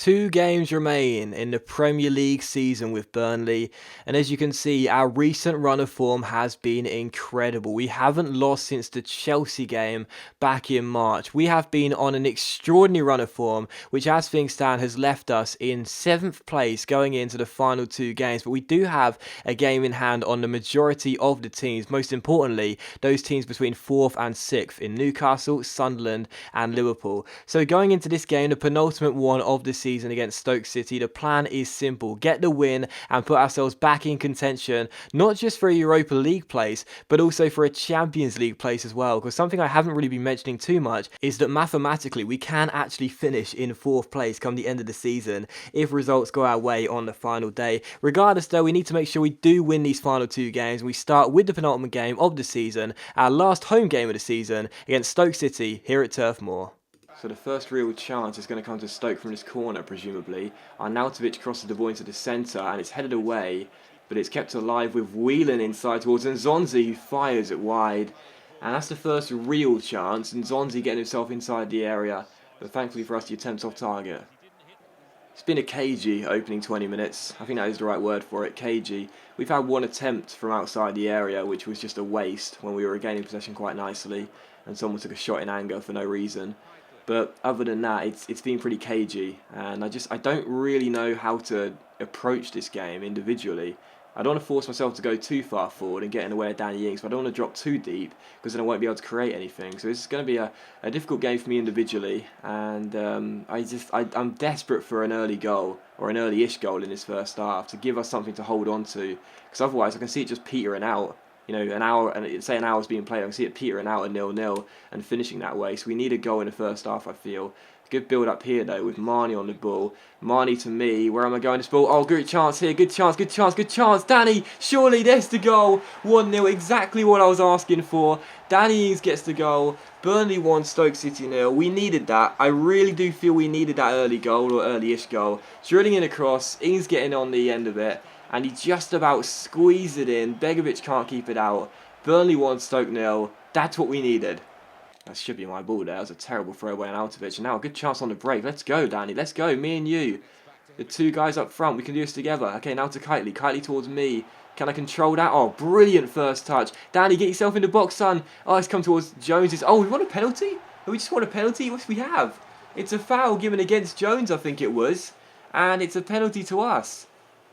2 games remain in the Premier League season with Burnley, and as you can see, our recent run of form has been incredible. We haven't lost since the Chelsea game back in March. We have been on an extraordinary run of form, which as things stand has left us in 7th place going into the final 2 games, but we do have a game in hand on the majority of the teams, most importantly, those teams between 4th and 6th in Newcastle, Sunderland and Liverpool. So going into this game, the penultimate one of the season against Stoke City, the plan is simple: get the win and put ourselves back in contention, not just for a Europa League place, but also for a Champions League place as well. Because something I haven't really been mentioning too much is that mathematically we can actually finish in 4th place come the end of the season if results go our way on the final day. Regardless though, we need to make sure we do win these final 2 games, and we start with the penultimate game of the season, our last home game of the season against Stoke City here at Turf Moor. So the first real chance is going to come to Stoke from this corner, presumably. Arnautovic crosses the ball into the centre and it's headed away, but it's kept alive with Whelan inside towards Nzonzi, who fires it wide. And that's the first real chance, Nzonzi getting himself inside the area, but thankfully for us the attempt's off target. It's been a cagey opening 20 minutes, I think that is the right word for it, cagey. We've had one attempt from outside the area, which was just a waste when we were regaining possession quite nicely, and someone took a shot in anger for no reason. But other than that, it's been pretty cagey, and I don't really know how to approach this game individually. I don't want to force myself to go too far forward and get in the way of Danny Ings, but I don't want to drop too deep because then I won't be able to create anything. So it's going to be a difficult game for me individually, and I'm desperate for an early goal or an early-ish goal in this first half to give us something to hold on to, because otherwise I can see it just petering out. You know, an hour, and say an hour's being played, I can see it petering out at 0-0 and finishing that way. So we need a goal in the first half, I feel. Good build up here though with Marnie on the ball. Marnie to me, where am I going this ball? Oh, good chance here, good chance, good chance, good chance. Danny, surely there's the goal. 1-0, exactly what I was asking for. Danny Ings gets the goal. Burnley 1, Stoke City 0. We needed that. I really do feel we needed that early goal or early-ish goal. Drilling in across, Ings getting on the end of it, and he just about squeezed it in. Begovic can't keep it out. Burnley 1, Stoke 0. That's what we needed. That should be my ball there. That was a terrible throwaway on Arnautovic. And now a good chance on the break. Let's go, Danny. Let's go. Me and you. The 2 guys up front. We can do this together. Okay, now to Kitely. Kitely towards me. Can I control that? Oh, brilliant first touch. Danny, get yourself in the box, son. Oh, it's come towards Jones. Oh, we want a penalty? We just want a penalty? What do we have? It's a foul given against Jones, I think it was. And it's a penalty to us.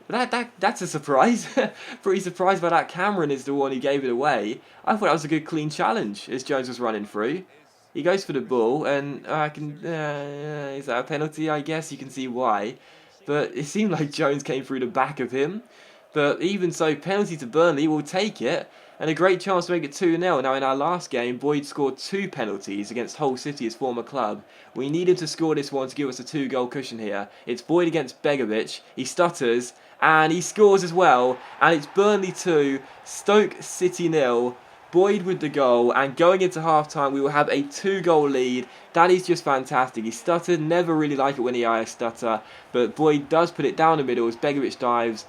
That's a surprise. Pretty surprised by that. Cameron is the one who gave it away. I thought that was a good clean challenge as Jones was running through. He goes for the ball, and is that a penalty? I guess you can see why. But it seemed like Jones came through the back of him. But even so, penalty to Burnley, we'll take it. And a great chance to make it 2-0. Now in our last game, Boyd scored 2 penalties against Hull City, his former club. We need him to score this one to give us a 2-goal cushion here. It's Boyd against Begovic. He stutters, and he scores as well. And it's Burnley 2, Stoke City 0. Boyd with the goal, and going into half-time we will have a 2-goal lead. That is just fantastic. He stuttered, never really like it when I stutter, but Boyd does put it down the middle as Begovic dives.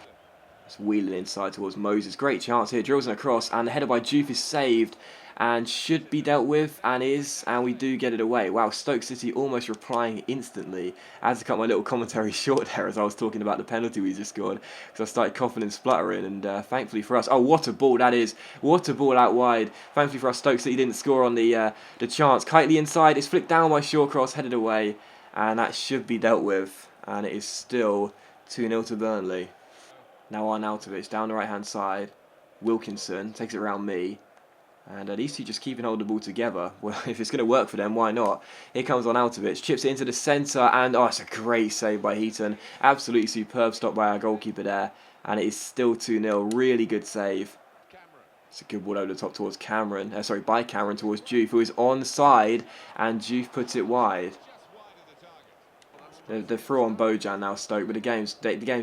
It's wheeling inside towards Moses. Great chance here, drills an across, and the header by Juve is saved and should be dealt with, and is, and we do get it away. Wow, Stoke City almost replying instantly. I had to cut my little commentary short there as I was talking about the penalty we just scored, because I started coughing and spluttering, and thankfully for us, oh, what a ball that is. What a ball out wide. Thankfully for us, Stoke City didn't score on the chance. Kitely inside, it's flicked down by Shawcross, headed away, and that should be dealt with, and it is still 2-0 to Burnley. Now Arnautovic down the right-hand side. Wilkinson takes it around me. And these two just keeping hold of the ball together. Well, if it's going to work for them, why not? Here comes Arnautovic, chips it into the centre, and oh, it's a great save by Heaton. Absolutely superb stop by our goalkeeper there. And it is still 2-0. Really good save. It's a good ball over the top towards Cameron. By Cameron towards Juve, who is onside, and Juve puts it wide. They're through on Bojan now, Stoke, but the game's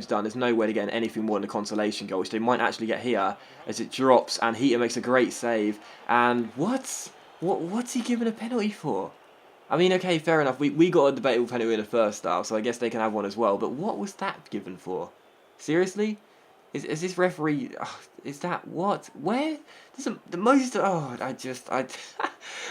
done. There's no way to get anything more than a consolation goal, which they might actually get here as it drops, and Heaton makes a great save. And what's he giving a penalty for? I mean, okay, fair enough. We got a debatable penalty in the first half, so I guess they can have one as well. But what was that given for? Seriously? Is this referee? Oh, is that what? Where? The most. Oh,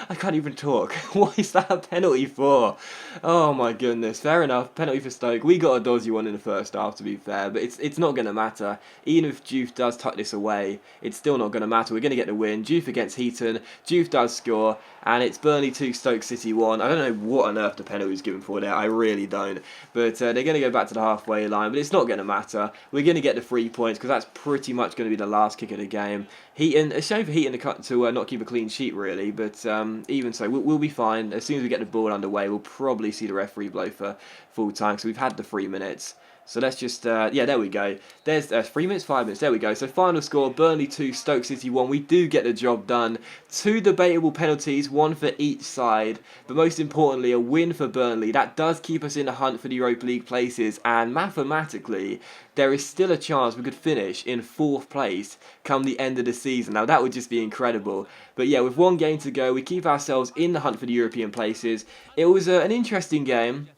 I can't even talk. What is that a penalty for? Oh my goodness. Fair enough. Penalty for Stoke. We got a dodgy one in the first half, to be fair, but it's not going to matter. Even if Juve does tuck this away, it's still not going to matter. We're going to get the win. Juve against Heaton. Juve does score, and it's Burnley 2, Stoke City 1. I don't know what on earth the penalty was given for there. I really don't. But they're going to go back to the halfway line, but it's not going to matter. We're going to get the 3 points because that's pretty much going to be the last kick of the game. Heaton, a shame for Heaton to not keep a clean sheet, really, but even so, we'll be fine. As soon as we get the ball underway, we'll probably see the referee blow for full time, so we've had the 3 minutes. So let's just, yeah, there we go. There's 3 minutes, 5 minutes, there we go. So final score, Burnley 2, Stoke City 1. We do get the job done. 2 debatable penalties, 1 for each side. But most importantly, a win for Burnley. That does keep us in the hunt for the Europa League places. And mathematically, there is still a chance we could finish in 4th place come the end of the season. Now, that would just be incredible. But yeah, with 1 game to go, we keep ourselves in the hunt for the European places. It was an interesting game.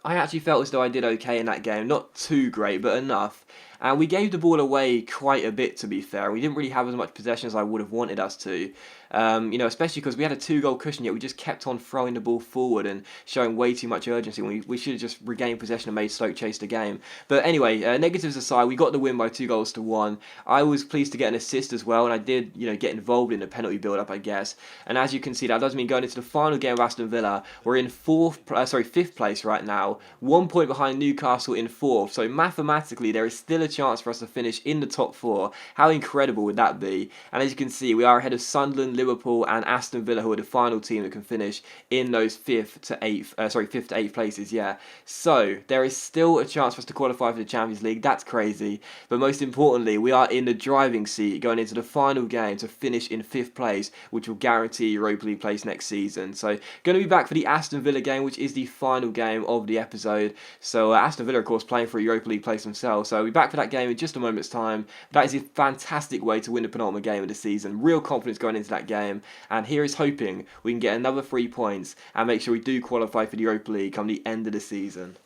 I actually felt as though I did okay in that game. Not too great, but enough. And we gave the ball away quite a bit, to be fair. We didn't really have as much possession as I would have wanted us to. Especially because we had a 2-goal cushion, yet we just kept on throwing the ball forward and showing way too much urgency. We should have just regained possession and made Stoke chase the game. But anyway, negatives aside, we got the win by 2-1. I was pleased to get an assist as well, and I did, get involved in the penalty build-up, I guess. And as you can see, that does mean going into the final game of Aston Villa, we're in 5th place right now, 1 point behind Newcastle in 4th. So mathematically, there is still a chance for us to finish in the top 4. How incredible would that be? And as you can see, we are ahead of Sunderland, Liverpool and Aston Villa, who are the final team that can finish in those 5th to 8th places, yeah. So there is still a chance for us to qualify for the Champions League. That's crazy. But most importantly, we are in the driving seat going into the final game to finish in 5th place, which will guarantee Europa League place next season. So going to be back for the Aston Villa game, which is the final game of the episode. So Aston Villa, of course, playing for a Europa League place themselves. So we'll be back for that game in just a moment's time. That is a fantastic way to win the penultimate game of the season. Real confidence going into that game. And here is hoping we can get another 3 points and make sure we do qualify for the Europa League come the end of the season.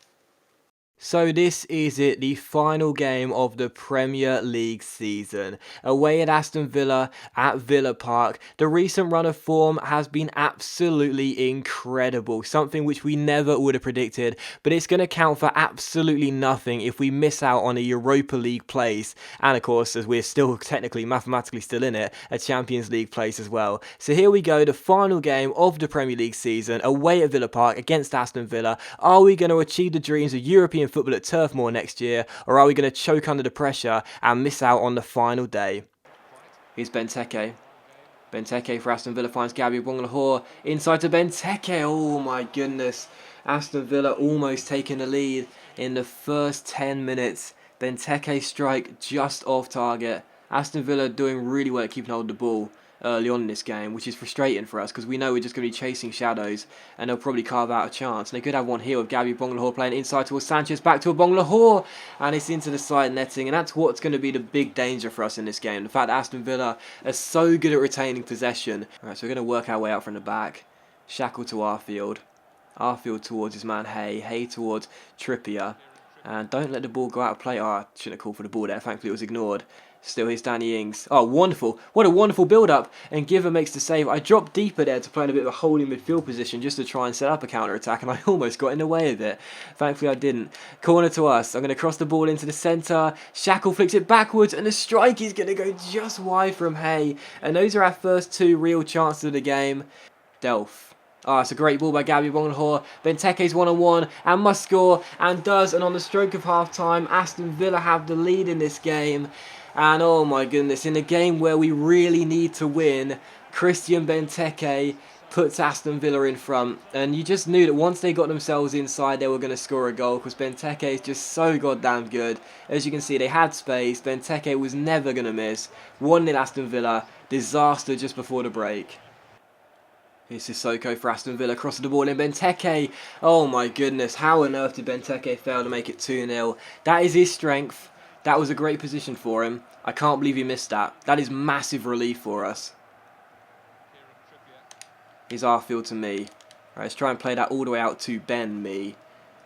So this is it, the final game of the Premier League season. Away at Aston Villa at Villa Park, the recent run of form has been absolutely incredible, something which we never would have predicted, but it's going to count for absolutely nothing if we miss out on a Europa League place, and of course, as we're still technically, mathematically still in it, a Champions League place as well. So here we go, the final game of the Premier League season, away at Villa Park against Aston Villa. Are we going to achieve the dreams of European football at Turf Moor next year, or are we going to choke under the pressure and miss out on the final day? Here's Benteke. Benteke for Aston Villa finds Gabby Bonglahor inside to Benteke. Oh my goodness. Aston Villa almost taking the lead in the first 10 minutes. Benteke strike just off target. Aston Villa doing really well at keeping hold of the ball early on in this game, which is frustrating for us because we know we're just going to be chasing shadows and they'll probably carve out a chance. And they could have one here with Gabby Bonglahor playing inside towards Sanchez, back to a Bonglahor, and it's into the side netting, and that's what's going to be the big danger for us in this game. The fact that Aston Villa are so good at retaining possession. Alright, so we're going to work our way out from the back. Shackle to Arfield. Arfield towards his man Hay. Hay towards Trippier. And don't let the ball go out of play. Oh, I shouldn't have called for the ball there. Thankfully, it was ignored. Still, here's Danny Ings. Oh, wonderful. What a wonderful build-up. And Giver makes the save. I dropped deeper there to play in a bit of a holding midfield position just to try and set up a counter-attack, and I almost got in the way of it. Thankfully, I didn't. Corner to us. I'm going to cross the ball into the centre. Shackle flicks it backwards, and the strike is going to go just wide from Hay. And those are our first 2 real chances of the game. Delph. Oh, it's a great ball by Gabby Bonglahor. Benteke's one-on-one and must score, and does. And on the stroke of half-time, Aston Villa have the lead in this game. And oh my goodness, in a game where we really need to win, Christian Benteke puts Aston Villa in front. And you just knew that once they got themselves inside, they were going to score a goal because Benteke is just so goddamn good. As you can see, they had space. Benteke was never going to miss. 1-0 Aston Villa. Disaster just before the break. Here's Sissoko for Aston Villa, crosses the ball in. Benteke. Oh my goodness, how on earth did Benteke fail to make it 2-0? That is his strength. That was a great position for him. I can't believe he missed that. That is massive relief for us. Here's Arfield to me. Right, let's try and play that all the way out to Ben me.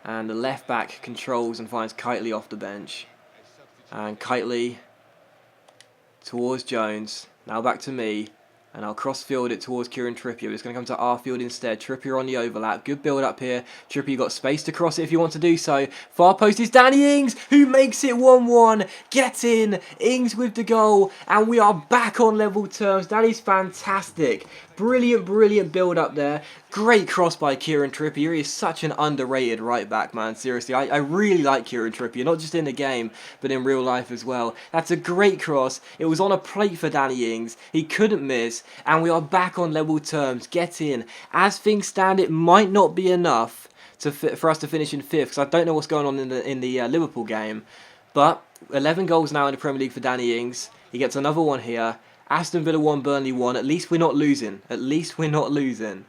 And the left back controls and finds Kitely off the bench. And Kitely towards Jones. Now back to me. And I'll cross-field it towards Kieran Trippier. It's going to come to our field instead. Trippier on the overlap. Good build up here. Trippier got space to cross it if you want to do so. Far post is Danny Ings, who makes it 1-1. Get in. Ings with the goal. And we are back on level terms. That is fantastic. Brilliant, brilliant build up there. Great cross by Kieran Trippier. He is such an underrated right back, man. Seriously, I really like Kieran Trippier, not just in the game, but in real life as well. That's a great cross. It was on a plate for Danny Ings. He couldn't miss, and we are back on level terms. Get in. As things stand, it might not be enough for us to finish in 5th, because I don't know what's going on in the Liverpool game. But 11 goals now in the Premier League for Danny Ings. He gets another one here. Aston Villa 1, Burnley 1. At least we're not losing. At least we're not losing.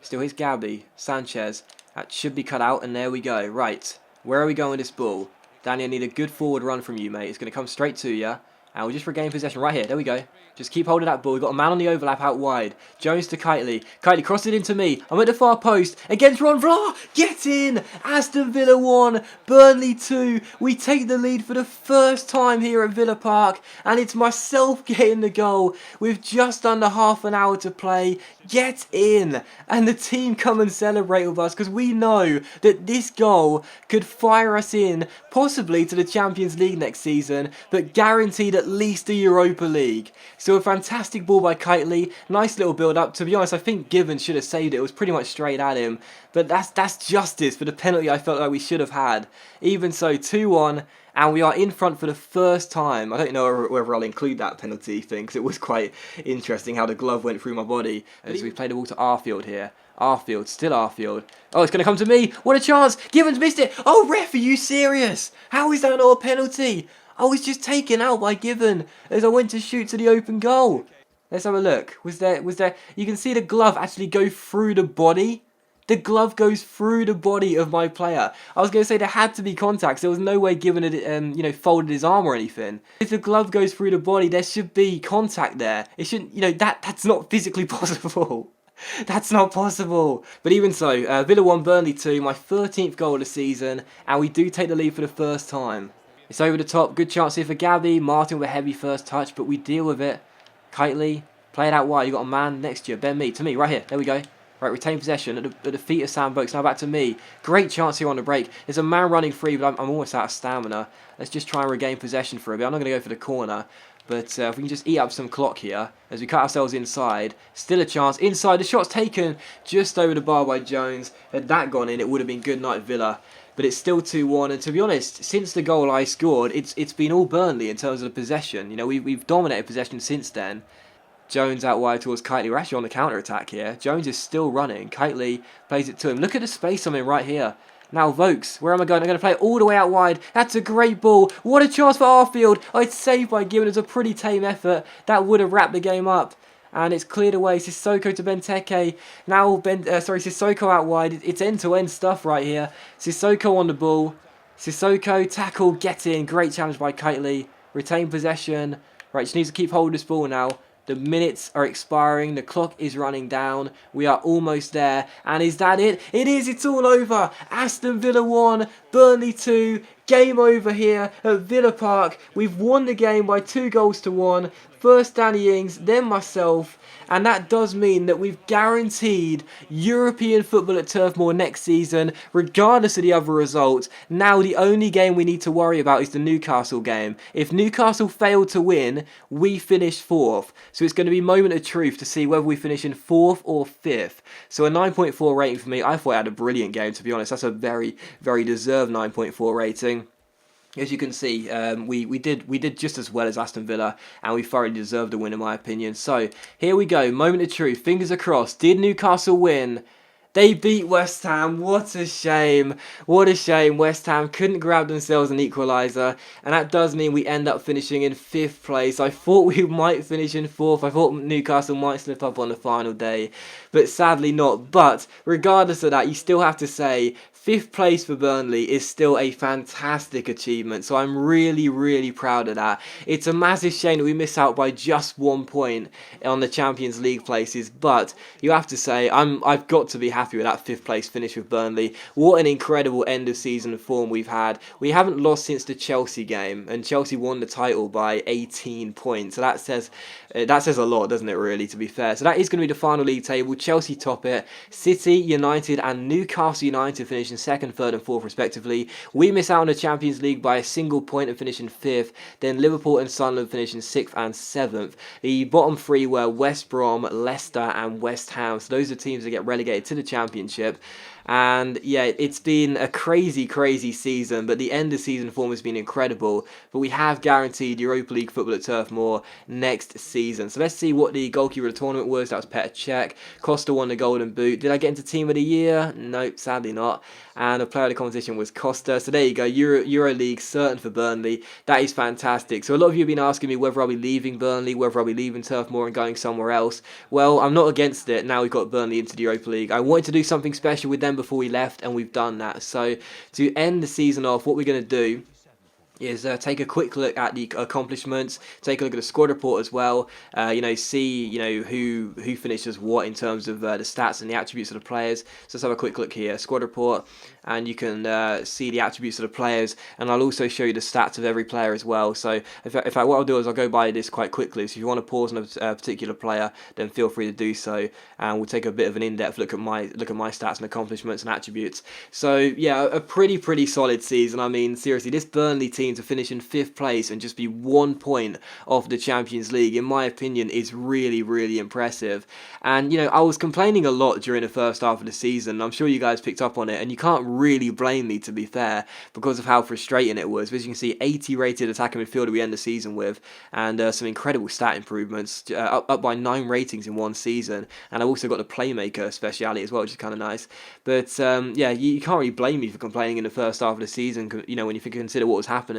Still, here's Gabby. Sanchez. That should be cut out, and there we go. Right. Where are we going with this ball? Danny, I need a good forward run from you, mate. It's going to come straight to you. And we'll just regain possession right here. There we go. Just keep holding that ball. We've got a man on the overlap out wide. Jones to Kitely. Kitely crossed it into me. I'm at the far post. Against Ron Vlaar. Get in. Aston Villa 1. Burnley 2. We take the lead for the first time here at Villa Park. And it's myself getting the goal with just under half an hour to play. Get in. And the team come and celebrate with us, because we know that this goal could fire us in possibly to the Champions League next season, but guaranteed at least the Europa League. So a fantastic ball by Kitely. Nice little build up. To be honest, I think Given should have saved it. It was pretty much straight at him. But that's justice for the penalty I felt like we should have had. Even so, 2-1. And we are in front for the first time. I don't know whether I'll include that penalty thing, because it was quite interesting how the glove went through my body as we play the ball to our field here. Our field, still our field. Oh, it's going to come to me. What a chance. Given's missed it. Oh, ref, are you serious? How is that not a penalty? I was just taken out by Given as I went to shoot to the open goal. Let's have a look. Was there? You can see the glove actually go through the body. The glove goes through the body of my player. I was going to say there had to be contact. There was no way Given had, folded his arm or anything. If the glove goes through the body, there should be contact there. It shouldn't, that's not physically possible. That's not possible. But even so, Villa 1, Burnley 2, my 13th goal of the season, and we do take the lead for the first time. It's over the top, good chance here for Gabby. Martin with a heavy first touch, but we deal with it. Kitely, play it out wide. You got a man next to you. Ben Mee, to me, right here. There we go. Right, retain possession at the feet of Sam Vokes. Now back to me. Great chance here on the break. There's a man running free, but I'm almost out of stamina. Let's just try and regain possession for a bit. I'm not going to go for the corner. But if we can just eat up some clock here as we cut ourselves inside. Still a chance. Inside, the shot's taken just over the bar by Jones. Had that gone in, it would have been good night Villa. But it's still 2-1, and to be honest, since the goal I scored, it's been all Burnley in terms of the possession. We've dominated possession since then. Jones out wide towards Kitely. We're actually on the counter-attack here. Jones is still running. Kitely plays it to him. Look at the space I'm in right here. Now Vokes, where am I going? I'm going to play it all the way out wide. That's a great ball. What a chance for Arfield. Oh, it's saved by Given. It was a pretty tame effort. That would have wrapped the game up. And it's cleared away. Sissoko to Benteke. Now Sissoko out wide. It's end-to-end stuff right here. Sissoko on the ball. Sissoko tackle, get in. Great challenge by Kitely. Retain possession. Right, just needs to keep hold of this ball now. The minutes are expiring. The clock is running down. We are almost there. And is that it? It is. It's all over. Aston Villa 1, Burnley 2. Game over here at Villa Park. We've won the game by 2-1. First Danny Ings, then myself. And that does mean that we've guaranteed European football at Turf Moor next season, regardless of the other results. Now the only game we need to worry about is the Newcastle game. If Newcastle fail to win, we finish 4th. So it's going to be moment of truth to see whether we finish in 4th or 5th. So a 9.4 rating for me. I thought I had a brilliant game, to be honest. That's a very, very deserved 9.4 rating. As you can see, we did just as well as Aston Villa, and we thoroughly deserved a win in my opinion. So here we go, moment of truth, fingers are crossed. Did Newcastle win? They beat West Ham. What a shame. What a shame. West Ham couldn't grab themselves an equaliser, and that does mean we end up finishing in 5th place. I thought we might finish in 4th. I thought Newcastle might slip up on the final day, but sadly not. But regardless of that, you still have to say 5th place for Burnley is still a fantastic achievement, so I'm really, really proud of that. It's a massive shame that we miss out by just 1 point on the Champions League places, but you have to say I've got to be happy happy with that 5th place finish with Burnley. What an incredible end of season form we've had. We haven't lost since the Chelsea game, and Chelsea won the title by 18 points. So that says a lot, doesn't it, really, to be fair. So that is going to be the final league table. Chelsea top it. City, United and Newcastle United finishing 2nd, 3rd and 4th respectively. We miss out on the Champions League by a single point and finishing 5th. Then Liverpool and Sunderland finishing 6th and 7th. The bottom 3 were West Brom, Leicester and West Ham. So those are teams that get relegated to the Championship. And yeah, it's been a crazy season, but the end of season form has been incredible. But we have guaranteed Europa League football at Turf Moor next season. So let's see what the goalkeeper of the tournament was. That was Petr Cech. Costa won the Golden Boot. Did I get into Team of the Year? Nope, sadly not. And the player of the competition was Costa. So there you go, Euro League certain for Burnley. That is fantastic. So a lot of you have been asking me whether I'll be leaving Burnley, whether I'll be leaving Turf Moor and going somewhere else. Well, I'm not against it. Now we've got Burnley into the Europa League. I wanted to do something special with them before we left, and we've done that. So to end the season off, what we're going to do is take a quick look at the accomplishments, take a look at the squad report as well, see who finishes what in terms of the stats and the attributes of the players. So let's have a quick look here, squad report, and you can see the attributes of the players, and I'll also show you the stats of every player as well. So in fact, what I'll do is I'll go by this quite quickly. So if you want to pause on a particular player, then feel free to do so, and we'll take a bit of an in-depth look at my stats and accomplishments and attributes. So yeah, a pretty solid season. I mean, seriously, this Burnley team to finish in 5th place and just be 1 point off the Champions League, in my opinion, is really impressive. And I was complaining a lot during the first half of the season. I'm sure you guys picked up on it, and you can't really blame me, to be fair, because of how frustrating it was. As you can see, 80 rated attacking midfielder we end the season with, and some incredible stat improvements, up by 9 ratings in one season. And I've also got the playmaker speciality as well, which is kind of nice. But yeah, you can't really blame me for complaining in the first half of the season, when you consider what was happening.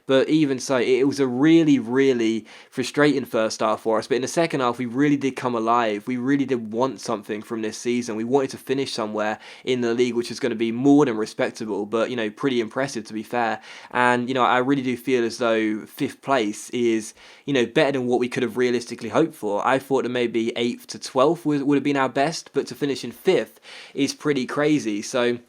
But even so, it was a really frustrating first half for us. But in the second half, we really did come alive. We really did want something from this season. We wanted to finish somewhere in the league, which is going to be more than respectable, but pretty impressive, to be fair. And I really do feel as though 5th place is better than what we could have realistically hoped for. I thought that maybe 8th to 12th would have been our best, but to finish in 5th is pretty crazy. So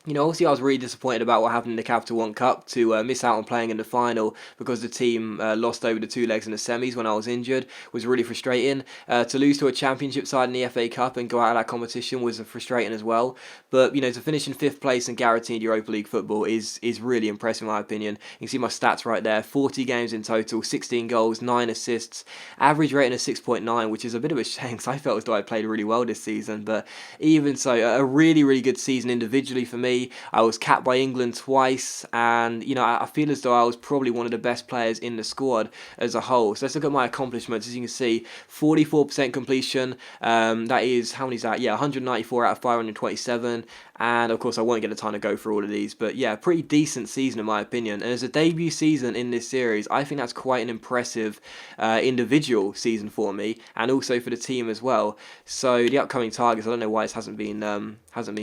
obviously I was really disappointed about what happened in the Capital One Cup, to miss out on playing in the final because the team lost over the 2 legs in the semis when I was injured. Was really frustrating. To lose to a Championship side in the FA Cup and go out of that competition was frustrating as well. But, to finish in 5th place and guaranteed Europa League football is really impressive in my opinion. You can see my stats right there. 40 games in total, 16 goals, 9 assists, average rating of 6.9, which is a bit of a shame because I felt as though I played really well this season. But even so, a really good season individually for me. I was capped by England twice, and I feel as though I was probably one of the best players in the squad as a whole. So let's look at my accomplishments. As you can see, 44% completion. That is, how many is that? Yeah, 194 out of 527. And of course I won't get the time to go through all of these, but yeah, pretty decent season in my opinion. And as a debut season in this series, I think that's quite an impressive individual season for me, and also for the team as well. So the upcoming targets, I don't know why this hasn't been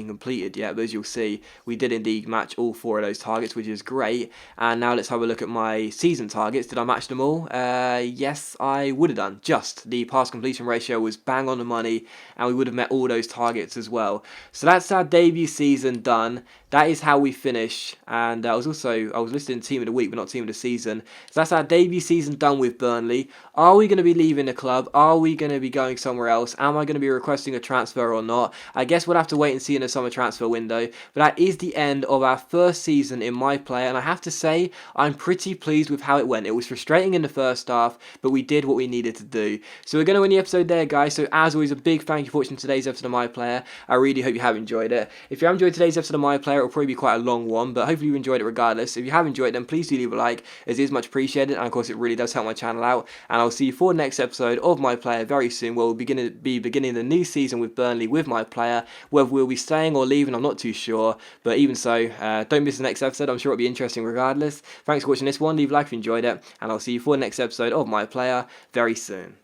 completed yet, but as you'll see, we did indeed match all 4 of those targets, which is great. And now let's have a look at my season targets. Did I match them all? Yes, I would have done. Just the pass completion ratio was bang on the money, and we would have met all those targets as well. So that's our debut season done. That is how we finish. And I was listed Team of the Week, but not Team of the Season. So that's our debut season done with Burnley. Are we going to be leaving the club? Are we going to be going somewhere else? Am I going to be requesting a transfer or not? I guess we'll have to wait and see in the summer transfer window. But that is the end of our first season in My Player, and I have to say, I'm pretty pleased with how it went. It was frustrating in the first half, but we did what we needed to do. So we're going to end the episode there, guys. So as always, a big thank you for watching today's episode of My Player. I really hope you have enjoyed it. If you have enjoyed today's episode of My Player, it'll probably be quite a long one, but hopefully you enjoyed it regardless. If you have enjoyed it, then please do leave a like, as it is much appreciated, and of course it really does help my channel out. And I'll see you for the next episode of My Player very soon, where we'll be beginning the new season with Burnley with My Player. Whether we'll be staying or leaving, I'm not too sure, but even so, don't miss the next episode. I'm sure it'll be interesting regardless. Thanks for watching this one. Leave a like if you enjoyed it, and I'll see you for the next episode of My Player very soon.